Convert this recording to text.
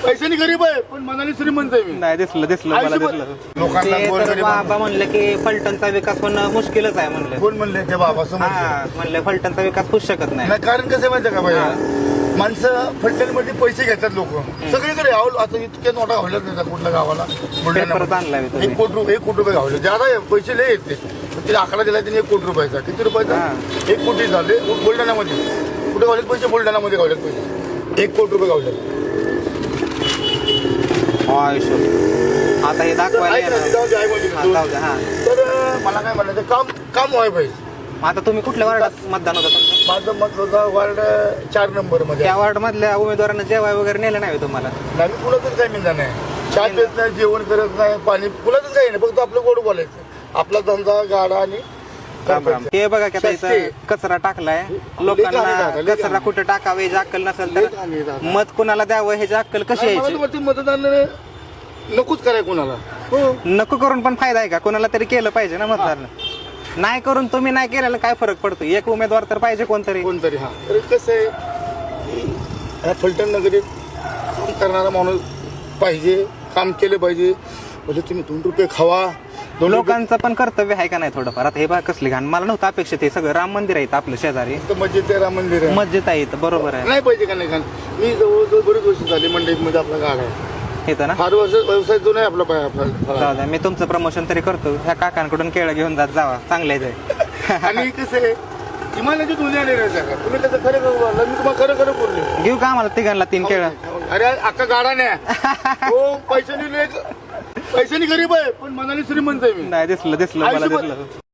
पैशाने गरीब आहे पण मनाने श्रीमंत आहे मी. नाही दिसलं मला दिसलं. लोकांना ते तर गोरगरीब बाबा म्हणलं की फलटणचा विकास होणं मुश्किलच आहे म्हणलं. कोण म्हणले ते बाबा समोर? हा म्हणलं फलटणचा विकास होऊ शकत नाही. नाही कारण कसं आहे माहिती का भैया, माणसं फलटणमध्ये पैसे घेतात लोक सगळीकडे. आता इतके नोटा घावल्यात नाही कुठल्या गावाला. पेपरच आणलाय मी तुम्ही. 1 कोटी रुपये घावले. ज्यादा पैसे लय येते. तिला आकडा दिला त्यांनी 1 कोटी रुपयाचा. किती रुपयाचा? 1 कोटी झाले बुलढाण्यामध्ये. कुठे घावलेत पैसे? बुलढाण्यामध्ये घावलेत पैसे. 1 कोटी रुपये घावले. आता हे दाखवायला येणार. हा. तर मला काय म्हणायचं, काम व्हाय पाहिजे. आता तुम्ही कुठल्या वार्डात मतदान होतं? माझं मत होतं वार्ड 4 नंबर मध्ये. त्या वार्ड मधल्या उमेदवारांना जेवाय वगैरे नेलं नाही तुम्हाला? नाही, कुणाचंच काही मिळणार नाही. चहा पेत नाही, जेवण करत नाही, पाणी कुणाचंच काही नाही. फक्त आपलं गोड बोलायचं. आपला धंदा गाडा आणि हे बघा की आता इथं कचरा टाकलाय. लोकांना कचरा कुठे टाकावे ह्याची अक्कल नसेल तर मत कुणाला द्यावं ह्याची अक्कल कशी यायची? मतदान नकोच कराय कोणाला. नको करून पण फायदा आहे का? कोणाला तरी केलं पाहिजे ना मतदान. नाही करून तुम्ही नाही केलेलं काय फरक पडतो? एक उमेदवार तर पाहिजे कोणतरी. हा. तर कसं आहे, फलटण नगरीत काम करणारा माणूस पाहिजे, काम केलं पाहिजे. म्हणजे तुम्ही 2 रुपये खावा. लोकांचं पण कर्तव्य आहे का नाही थोडंफार? आता हे बघा कसली घाण. मला नव्हतं अपेक्षित. हे सगळं राम मंदिर आहे आपलं शेजारी. मस्जिद आहे, राम मंदिर आहे. मस्जिद आहे इथं, बरोबर आहे. नाही पाहिजे का नाही घाण? मी जवळजवळ बरीच वर्ष झाली मंडईमध्ये आपला गाडा आहे. येतं ना? फार वर्ष व्यवसाय जो नाही आपला जाऊ द्या, मी तुमचं प्रमोशन तरी करतो. ह्या काकांकडून केळं घेऊन जावा, चांगले आहे. आणि कसं आहे, हिमालयाची दुनिया नाही राहायचं का? तुम्ही त्याचं खरं मी तुम्हाला खरं बोलले. घेऊ का आम्हाला तिघांना 3 केळं? अरे अख्खा गाडा नाही. हो, पैशाने गरीब आहे पण मनाने श्रीमंत आहे मी. नाही दिसलं मला दिसलं.